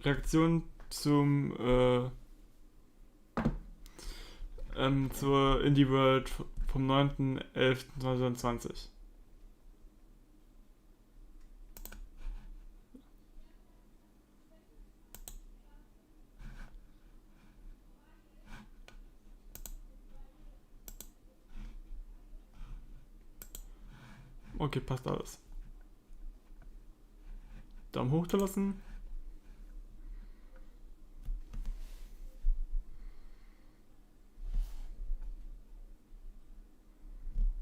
Reaktion zur Indie World vom 9.11.2020. Okay, passt alles. Daumen hoch da lassen.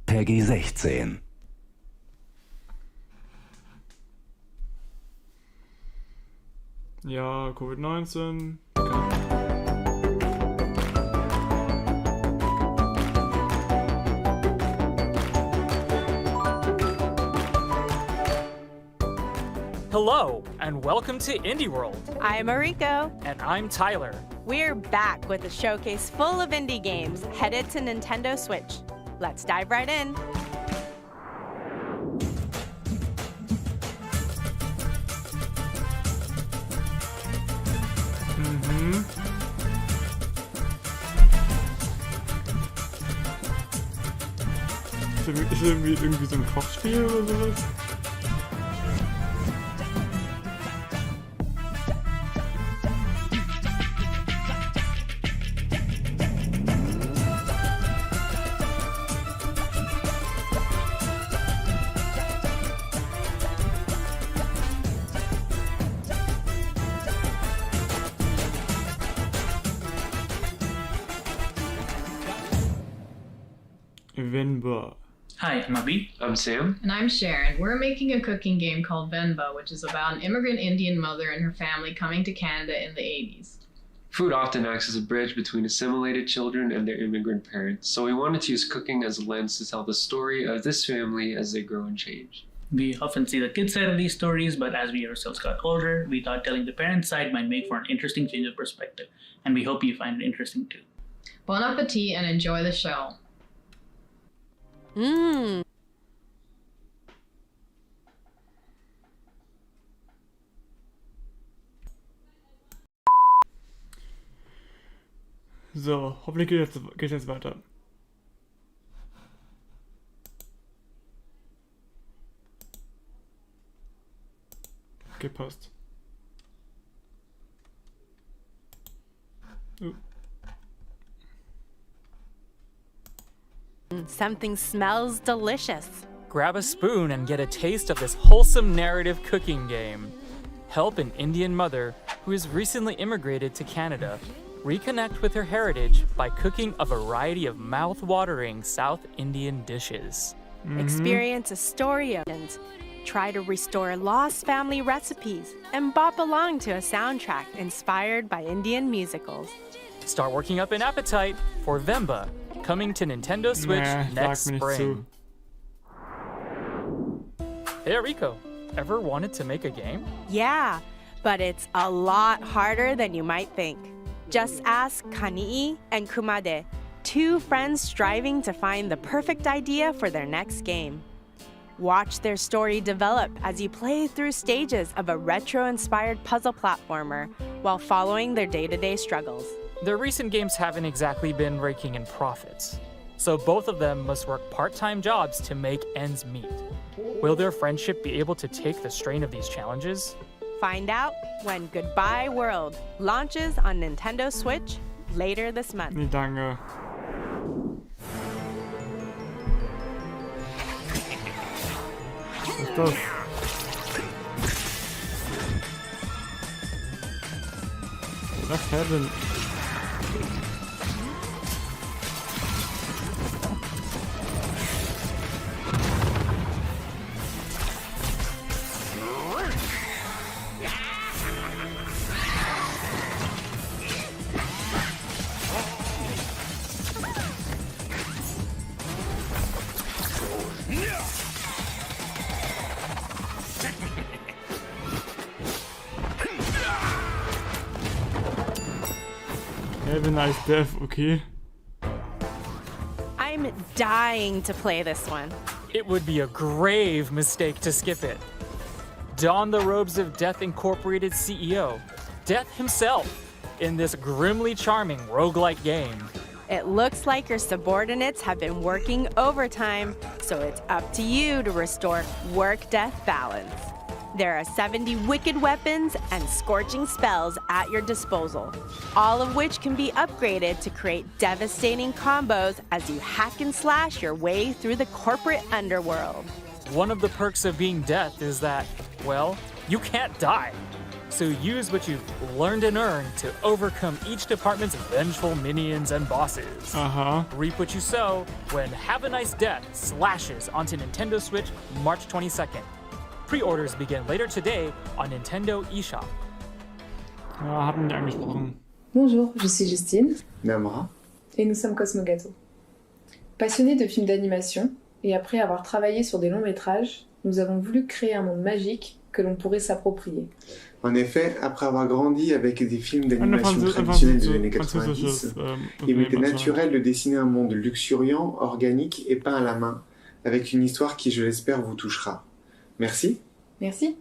Peggy 16. Ja, Covid-19. Hello, and welcome to Indie World. I'm Mariko. And I'm Tyler. We're back with a showcase full of indie games headed to Nintendo Switch. Let's dive right in. Ist irgendwie so ein Kochspiel oder sowas? Venba. Hi, I'm Abhi. I'm Sam. And I'm Sharon. We're making a cooking game called Venba, which is about an immigrant Indian mother and her family coming to Canada in the 80s. Food often acts as a bridge between assimilated children and their immigrant parents, so we wanted to use cooking as a lens to tell the story of this family as they grow and change. We often see the kids' side of these stories, but as we ourselves got older, we thought telling the parents' side might make for an interesting change of perspective, and we hope you find it interesting too. Bon appetit and enjoy the show. So, hoffentlich geht jetzt weiter. Okay, passt. Something smells delicious. Grab a spoon and get a taste of this wholesome narrative cooking game. Help an Indian mother who has recently immigrated to Canada reconnect with her heritage by cooking a variety of mouth-watering South Indian dishes. Experience a story of and try to restore lost family recipes and bop along to a soundtrack inspired by Indian musicals. Start working up an appetite for Venba, coming to Nintendo Switch next spring. Hey Rico, ever wanted to make a game? Yeah, but it's a lot harder than you might think. Just ask Kani'i and Kumade, two friends striving to find the perfect idea for their next game. Watch their story develop as you play through stages of a retro-inspired puzzle platformer while following their day-to-day struggles. Their recent games haven't exactly been raking in profits, so both of them must work part-time jobs to make ends meet. Will their friendship be able to take the strain of these challenges? Find out when Goodbye World launches on Nintendo Switch later this month. Nee, danke. Was ist das? Was Heaven? Have a nice death, okay. I'm dying to play this one. It would be a grave mistake to skip it. Don the robes of Death Incorporated CEO, Death himself in this grimly charming roguelike game. It looks like your subordinates have been working overtime, so it's up to you to restore work-death balance. There are 70 wicked weapons and scorching spells at your disposal, all of which can be upgraded to create devastating combos as you hack and slash your way through the corporate underworld. One of the perks of being Death is that, well, you can't die. So use what you've learned and earned to overcome each department's vengeful minions and bosses. Reap what you sow when Have a Nice Death slashes onto Nintendo Switch March 22nd. Pre-orders begin later today on Nintendo eShop. Ja, hatten wir angesprochen. Bonjour, je suis Justine. Namra. Et nous sommes Cosmogato. Passionnés de films d'animation, et après avoir travaillé sur des longs métrages, nous avons voulu créer un monde magique que l'on pourrait s'approprier. En effet, après avoir grandi avec des films d'animation traditionnels des années 90, il m'était naturel de dessiner un monde luxuriant, organique et peint à la main, avec une histoire qui, je l'espère, vous touchera. Merci. Merci.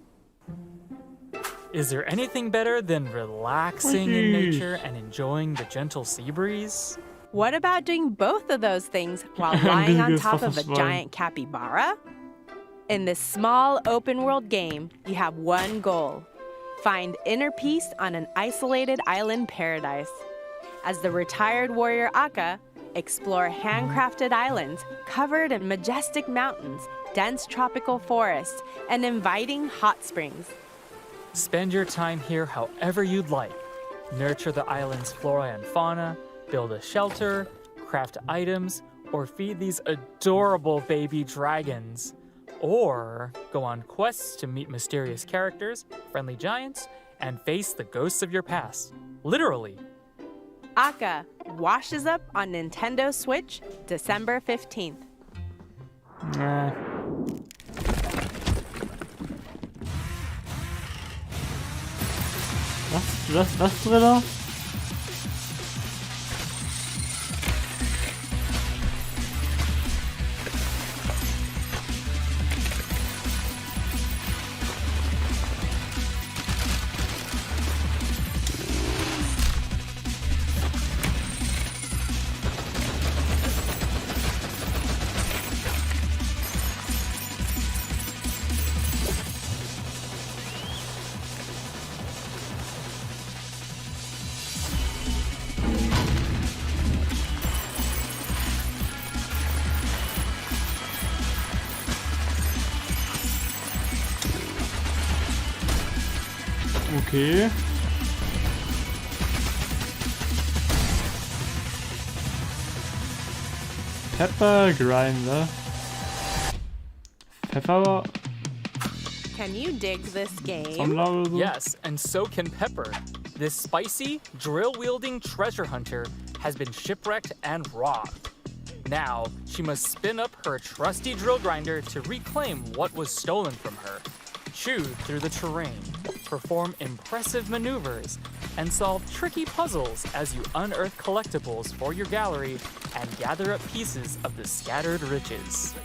Is there anything better than relaxing in nature and enjoying the gentle sea breeze? What about doing both of those things while lying on top of a giant capybara? In this small open-world game, you have one goal. Find inner peace on an isolated island paradise. As the retired warrior Akka, explore handcrafted islands covered in majestic mountains, dense tropical forests, and inviting hot springs. Spend your time here however you'd like. Nurture the island's flora and fauna, build a shelter, craft items, or feed these adorable baby dragons. Or go on quests to meet mysterious characters, friendly giants, and face the ghosts of your past. Literally. Akka washes up on Nintendo Switch December 15th. Was Thriller? Okay. Pepper Grinder. Pepper. Can you dig this game? Sammler oder so? Yes, and so can Pepper. This spicy, drill-wielding treasure hunter has been shipwrecked and robbed. Now, she must spin up her trusty drill grinder to reclaim what was stolen from her. Chew through the terrain, perform impressive maneuvers, and solve tricky puzzles as you unearth collectibles for your gallery and gather up pieces of the scattered riches.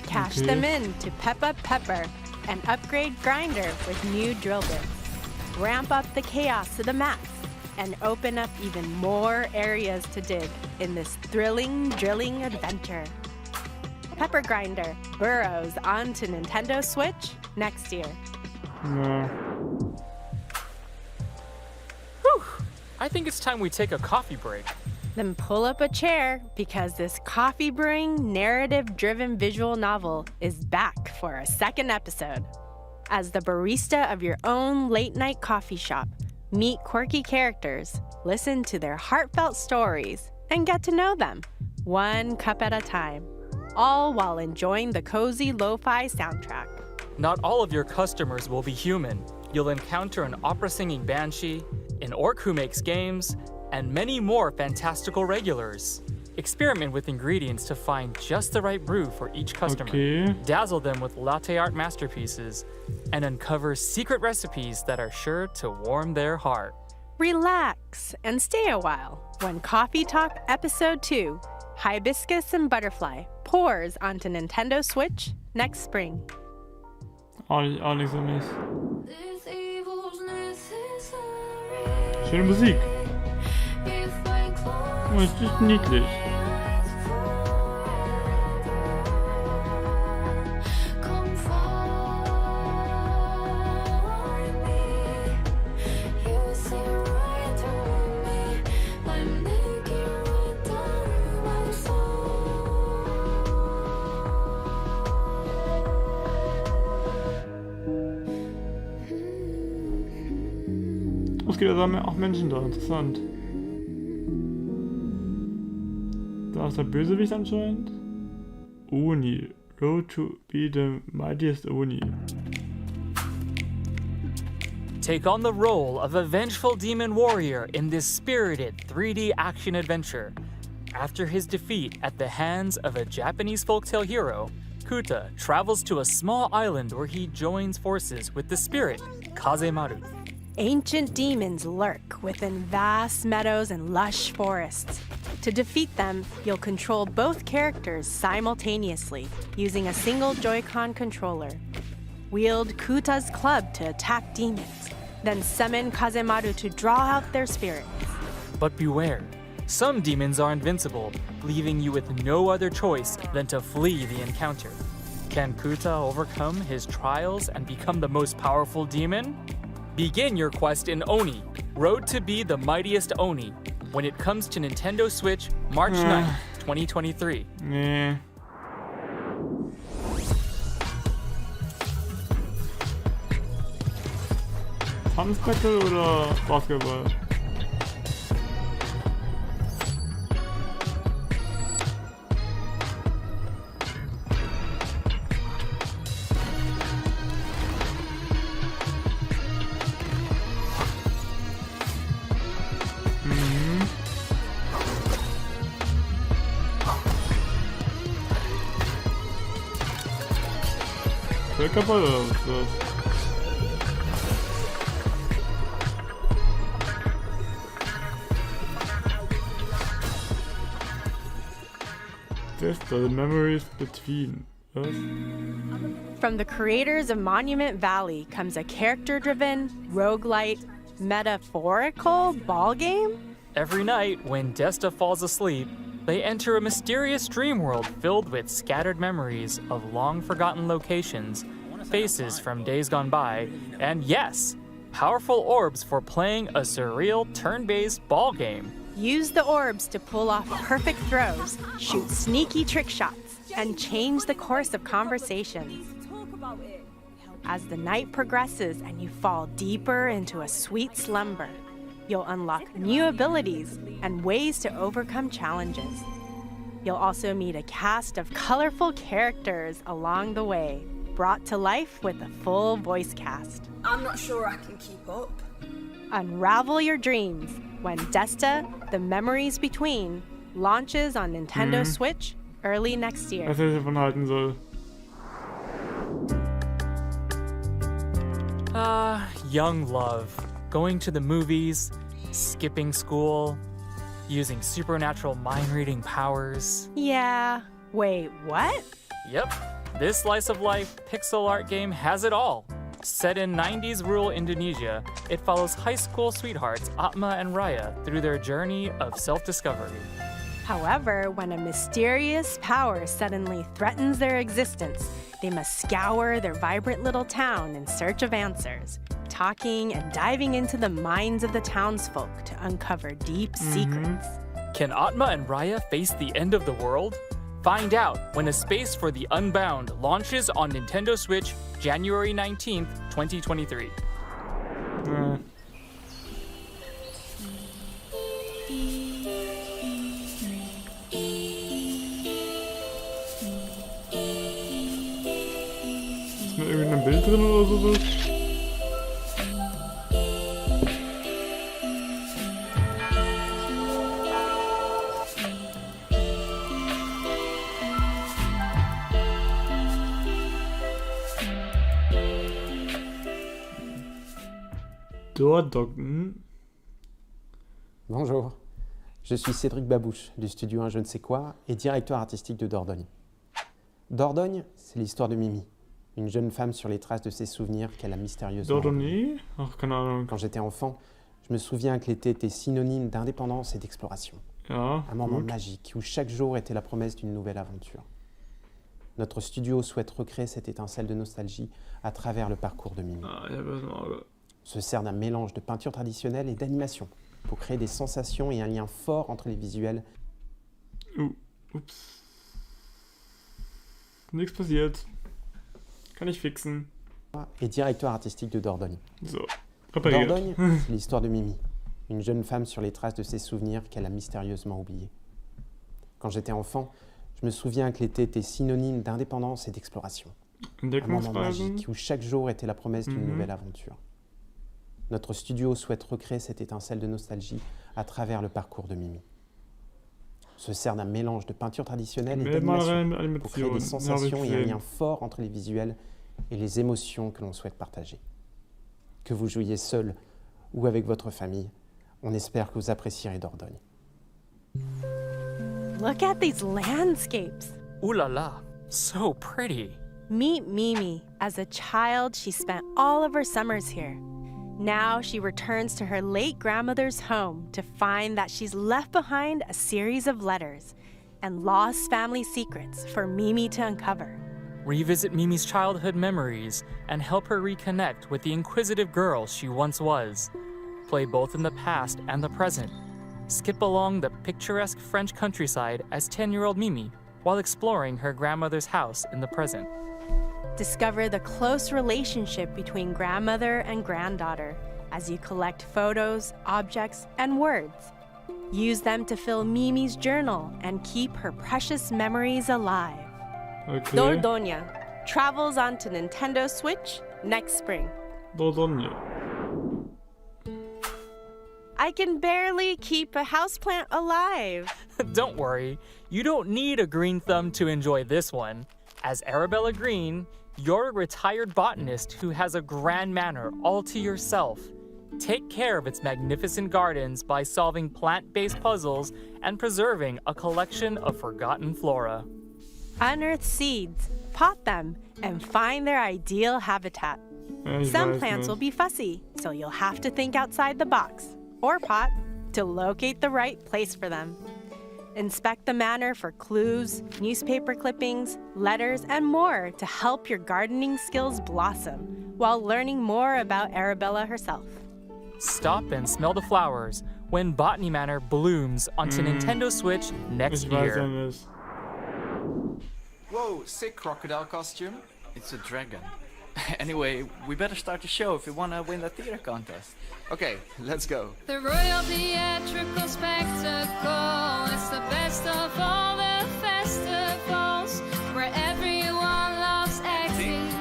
Cash them in to pep up Pepper and upgrade Grinder with new drill bits. Ramp up the chaos of the maps and open up even more areas to dig in this thrilling drilling adventure. Pepper Grinder burrows onto Nintendo Switch next year. Ja. Whew! I think it's time we take a coffee break. Then pull up a chair because this coffee brewing, narrative-driven visual novel is back for a second episode. As the barista of your own late-night coffee shop, meet quirky characters, listen to their heartfelt stories, and get to know them, one cup at a time, all while enjoying the cozy lo-fi soundtrack. Not all of your customers will be human. You'll encounter an opera-singing banshee, an orc who makes games, and many more fantastical regulars. Experiment with ingredients to find just the right brew for each customer. Okay. Dazzle them with latte art masterpieces, and uncover secret recipes that are sure to warm their heart. Relax and stay a while when Coffee Talk Episode 2, Hibiscus and Butterfly, pours onto Nintendo Switch next spring. Auch nicht so mies. This evil's necessary. schöne Musik. Oh, es ist niedlich. Es gibt also auch Menschen da, interessant. Da ist der Bösewicht anscheinend. Oni. Road to be the mightiest Oni. Take on the role of a vengeful demon warrior in this spirited 3D action adventure. After his defeat at the hands of a Japanese folktale hero, Kuta travels to a small island where he joins forces with the spirit, Kazemaru. Ancient demons lurk within vast meadows and lush forests. To defeat them, you'll control both characters simultaneously using a single Joy-Con controller. Wield Kuta's club to attack demons, then summon Kazemaru to draw out their spirits. But beware, some demons are invincible, leaving you with no other choice than to flee the encounter. Can Kuta overcome his trials and become the most powerful demon? Begin your quest in Oni, Road to be the mightiest Oni, when it comes to Nintendo Switch, March 9th, 2023. Nee. Tanzbattle oder Basketball? Völkerball oder was ist das? The memories between us. From the creators of Monument Valley comes a character-driven, roguelite, metaphorical ball game? Every night, when Desta falls asleep, they enter a mysterious dream world filled with scattered memories of long-forgotten locations, faces from days gone by, and yes, powerful orbs for playing a surreal turn-based ball game. Use the orbs to pull off perfect throws, shoot sneaky trick shots, and change the course of conversations. As the night progresses and you fall deeper into a sweet slumber, you'll unlock new abilities and ways to overcome challenges. You'll also meet a cast of colorful characters along the way, brought to life with a full voice cast. I'm not sure I can keep up. Unravel your dreams when Desta, The Memories Between, launches on Nintendo Switch early next year. Was ich davon halten soll. Young love. Going to the movies, skipping school, using supernatural mind-reading powers. Yeah. Wait, what? Yep. This slice of life pixel art game has it all. Set in 90s rural Indonesia, it follows high school sweethearts Atma and Raya through their journey of self-discovery. However, when a mysterious power suddenly threatens their existence, they must scour their vibrant little town in search of answers, talking and diving into the minds of the townsfolk to uncover deep secrets. Can Atma and Raya face the end of the world? Find out when A Space for the Unbound launches on Nintendo Switch January 19th, 2023. Ist mir irgendein Bild drin oder sowas? Bonjour, je suis Cédric Babouche du studio Un Je ne sais quoi et directeur artistique de Dordogne. Dordogne, c'est l'histoire de Mimi, une jeune femme sur les traces de ses souvenirs qu'elle a mystérieusement. Dordogne? Ach, keine Ahnung. Quand j'étais enfant, Je me souviens que l'été était synonyme d'indépendance et d'exploration. Ja, un moment gut. magique où chaque jour était la promesse d'une nouvelle aventure. Notre studio souhaite recréer cette étincelle de nostalgie à travers le parcours de Mimi. Ah, ich hab das im Auge. Se sert d'un mélange de peinture traditionnelle et d'animation pour créer des sensations et un lien fort entre les visuels. Ups. Nichts passiert. Kann ich fixen. Et directeur artistique de Dordogne. So, repariert. Dordogne, c'est l'histoire de Mimi, une jeune femme sur les traces de ses souvenirs qu'elle a mystérieusement oubliés. Quand j'étais enfant, je me souviens que l'été était synonyme d'indépendance et d'exploration. Un moment magique où chaque jour était la promesse d'une nouvelle aventure. Notre studio souhaite recréer cette étincelle de nostalgie à travers le parcours de Mimi. Se sert d'un mélange de peinture traditionnelle et d'animation pour créer des sensations et un lien fort entre les visuels et les émotions que l'on souhaite partager. Que vous jouiez seul ou avec votre famille, on espère que vous apprécierez Dordogne. Look at these landscapes. Ooh la la, so pretty. Meet Mimi. As a child, she spent all of her summers here. Now she returns to her late grandmother's home to find that she's left behind a series of letters and lost family secrets for Mimi to uncover. Revisit Mimi's childhood memories and help her reconnect with the inquisitive girl she once was. Play both in the past and the present. Skip along the picturesque French countryside as 10-year-old Mimi while exploring her grandmother's house in the present. Discover the close relationship between grandmother and granddaughter as you collect photos, objects, and words. Use them to fill Mimi's journal and keep her precious memories alive. Okay. Dordogne travels onto Nintendo Switch next spring. Dordogne. I can barely keep a houseplant alive. Don't worry, you don't need a green thumb to enjoy this one. As Arabella Green, you're a retired botanist who has a grand manor all to yourself. Take care of its magnificent gardens by solving plant-based puzzles and preserving a collection of forgotten flora. Unearth seeds, pot them, and find their ideal habitat. Some plants will be fussy, so you'll have to think outside the box, or pot, to locate the right place for them. Inspect the manor for clues, newspaper clippings, letters, and more to help your gardening skills blossom while learning more about Arabella herself. Stop and smell the flowers when Botany Manor blooms onto Nintendo Switch next year. Whoa, sick crocodile costume. It's a dragon. Anyway, we better start the show if we want to win the theater contest. Okay, let's go. The Royal Theatrical Spectacle. It's the best of all the festivals where everyone loves acting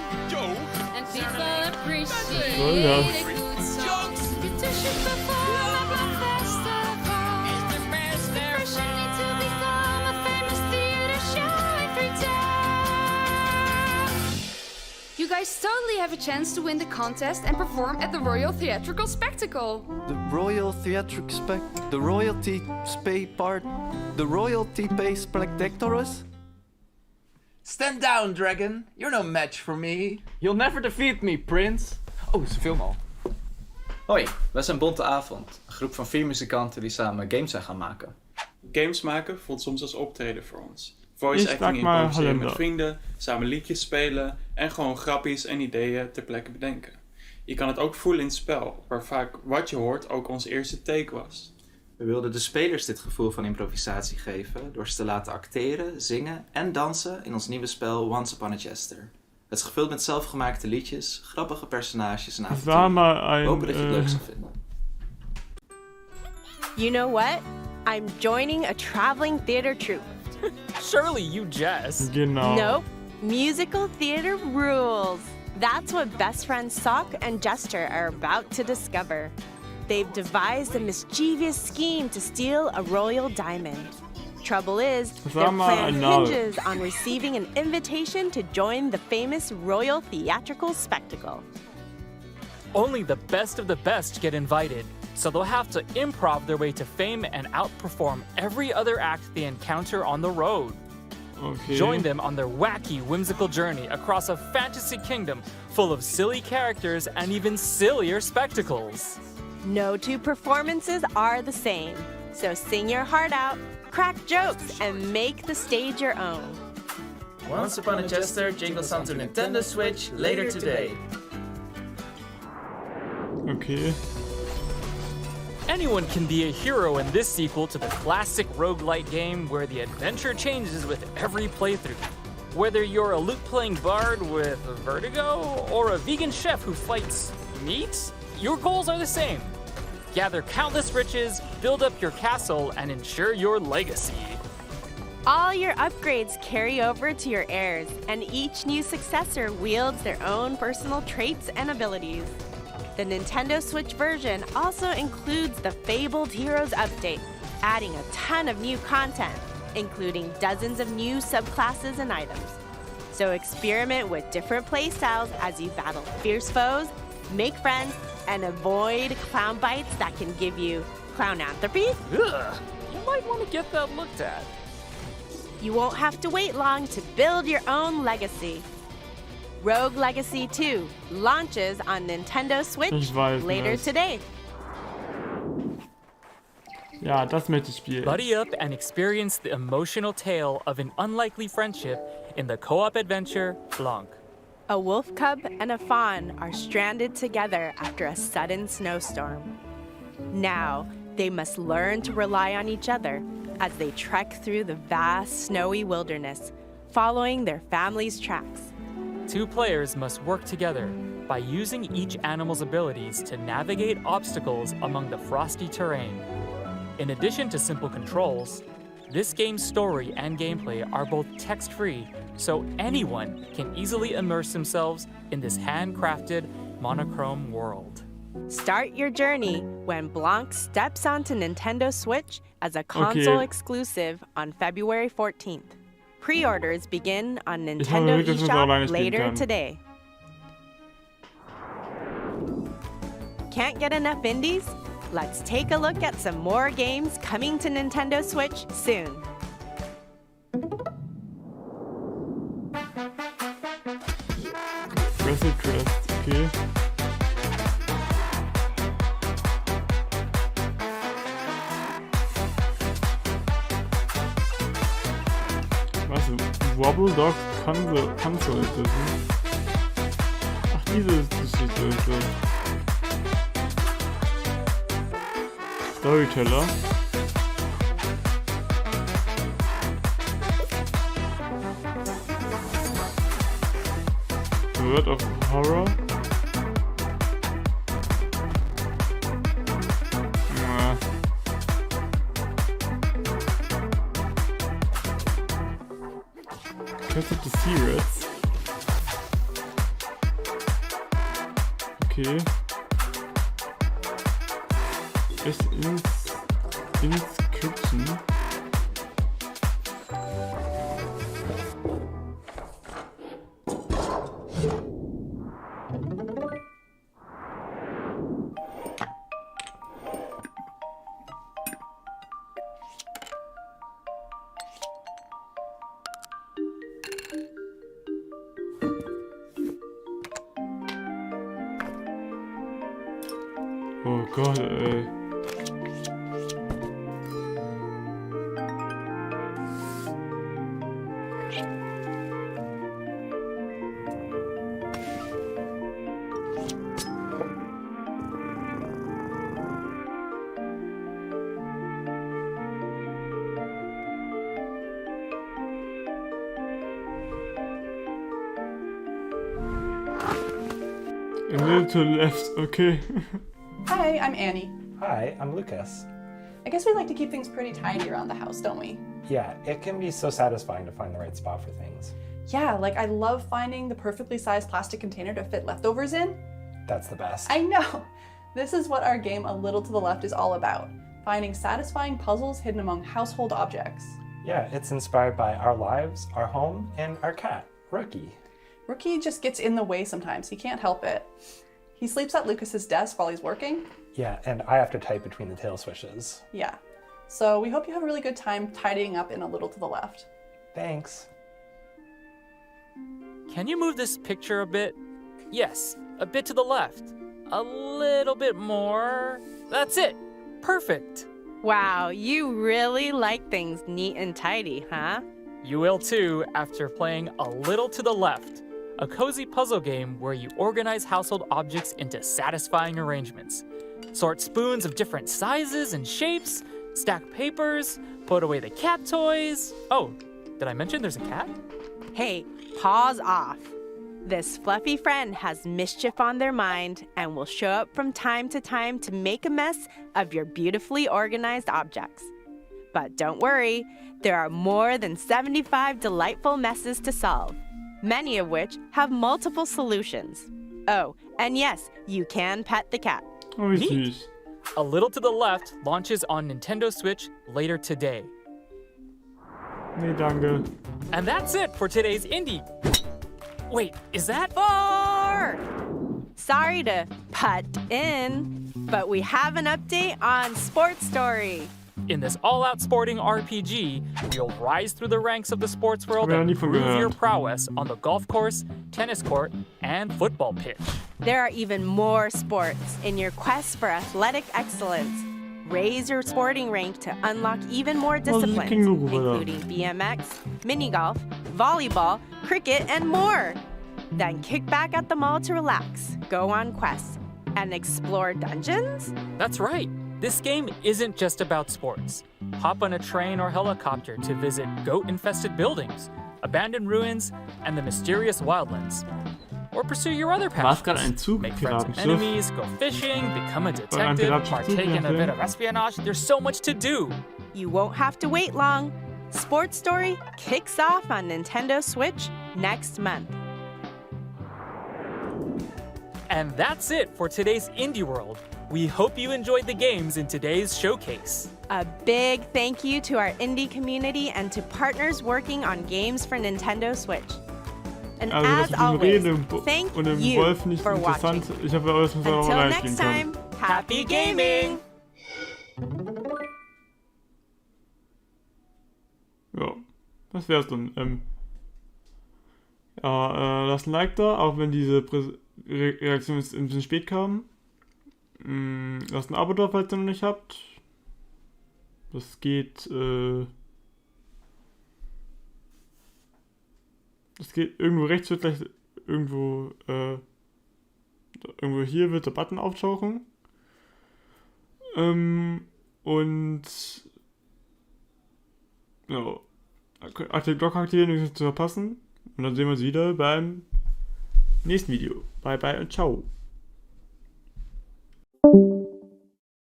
and people appreciate a good song. You should perform at the festival. It's the best there's a need to become a famous theater show every day. You guys totally have a chance to win the contest and perform at the Royal Theatrical Spectacle. The Royal Theatrical the Royalty Spay part, the Royalty Pay Spectaculars. Stand down, dragon. You're no match for me. You'll never defeat me, Prince. Oh, ze filmen al. Hoi, wij zijn Bonte Avond. Een groep van 4 muzikanten die samen games zijn gaan maken. Games maken voelt soms als optreden voor ons. Voice acting improviseren met vrienden, samen liedjes spelen en gewoon grappies en ideeën ter plekke bedenken. Je kan het ook voelen in het spel, waar vaak wat je hoort ook ons eerste take was. We wilden de spelers dit gevoel van improvisatie geven door ze te laten acteren, zingen en dansen in ons nieuwe spel Once Upon a Jester. Het is gevuld met zelfgemaakte liedjes, grappige personages en avonturen. We hopen dat je het leuk zal vinden. You know what? I'm joining a traveling theater troupe. Surely you jest. Nope. Musical theater rules. That's what best friends Sock and Jester are about to discover. They've devised a mischievous scheme to steal a royal diamond. Trouble is, their plan hinges on receiving an invitation to join the famous Royal Theatrical Spectacle. Only the best of the best get invited, so they'll have to improv their way to fame and outperform every other act they encounter on the road. Okay. Join them on their wacky, whimsical journey across a fantasy kingdom full of silly characters and even sillier spectacles. No two performances are the same. So sing your heart out, crack jokes, and make the stage your own. Once Upon a Chester jingles onto Nintendo Switch later today. Okay. Anyone can be a hero in this sequel to the classic roguelite game where the adventure changes with every playthrough. Whether you're a lute-playing bard with vertigo or a vegan chef who fights meat, your goals are the same. Gather countless riches, build up your castle, and ensure your legacy. All your upgrades carry over to your heirs, and each new successor wields their own personal traits and abilities. The Nintendo Switch version also includes the Fabled Heroes update, adding a ton of new content, including dozens of new subclasses and items. So experiment with different playstyles as you battle fierce foes, make friends, and avoid clown bites that can give you clownanthropy. Ugh, you might want to get that looked at. You won't have to wait long to build your own legacy. Rogue Legacy 2 launches on Nintendo Switch later today. Ja, das möchte ich spielen. Buddy up and experience the emotional tale of an unlikely friendship in the co-op adventure Blanc. A wolf cub and a fawn are stranded together after a sudden snowstorm. Now, they must learn to rely on each other as they trek through the vast snowy wilderness, following their family's tracks. Two players must work together by using each animal's abilities to navigate obstacles among the frosty terrain. In addition to simple controls, this game's story and gameplay are both text-free, so anyone can easily immerse themselves in this handcrafted, monochrome world. Start your journey when Blanc steps onto Nintendo Switch as a console exclusive on February 14th. Pre-orders begin on Nintendo eShop later today. Can't get enough indies? Let's take a look at some more games coming to Nintendo Switch soon. Crest, okay. Wobble Dogs Console Edition. Ach, diese Geschichte ist das. Storyteller. Word of Horror. Curse of the Sea Rats. Okay. Inscription. Oh Gott, ey. A little to the left, okay. Hi, I'm Annie. Hi, I'm Lucas. I guess we like to keep things pretty tidy around the house, don't we? Yeah, it can be so satisfying to find the right spot for things. Yeah, like I love finding the perfectly sized plastic container to fit leftovers in. That's the best. I know! This is what our game A Little to the Left is all about. Finding satisfying puzzles hidden among household objects. Yeah, it's inspired by our lives, our home, and our cat, Rookie. Rookie just gets in the way sometimes. He can't help it. He sleeps at Lucas's desk while he's working. Yeah, and I have to type between the tail swishes. Yeah. So we hope you have a really good time tidying up in A Little to the Left. Thanks. Can you move this picture a bit? Yes, a bit to the left. A little bit more. That's it. Perfect. Wow, you really like things neat and tidy, huh? You will too after playing A Little to the Left, a cozy puzzle game where you organize household objects into satisfying arrangements. Sort spoons of different sizes and shapes, stack papers, put away the cat toys. Oh, did I mention there's a cat? Hey, pause off. This fluffy friend has mischief on their mind and will show up from time to time to make a mess of your beautifully organized objects. But don't worry, there are more than 75 delightful messes to solve, many of which have multiple solutions. Oh, and yes, you can pet the cat. Oh, Neat. A Little to the Left launches on Nintendo Switch later today. Nee, danke. And that's it for today's Indie. Wait, is that? 4! Sorry to butt in, but we have an update on Sports Story. In this all-out sporting RPG, you'll rise through the ranks of the sports world and prove your prowess on the golf course, tennis court, and football pitch. There are even more sports in your quest for athletic excellence. Raise your sporting rank to unlock even more disciplines, including BMX, mini golf, volleyball, cricket, and more. Then kick back at the mall to relax, go on quests, and explore dungeons? That's right. This game isn't just about sports. Hop on a train or helicopter to visit goat-infested buildings, abandoned ruins, and the mysterious wildlands. Or pursue your other passions. Make friends and enemies, go fishing, become a detective, partake in a bit of espionage. There's so much to do. You won't have to wait long. Sports Story kicks off on Nintendo Switch next month. And that's it for today's Indie World. We hope you enjoyed the games in today's showcase. A big thank you to our indie community and to partners working on games for Nintendo Switch. And as always, thank you for watching. Until next time, happy gaming! Ja, das wär's dann. Lasst ein Like da, auch wenn diese Reaktion jetzt ein bisschen spät kam. Lasst ein Abo da, falls ihr noch nicht habt. Das geht, irgendwo rechts, wird gleich irgendwo hier wird der Button auftauchen. Und ja, die Glocke aktivieren, um nichts zu verpassen. Und dann sehen wir uns wieder beim nächsten Video. Bye bye und ciao.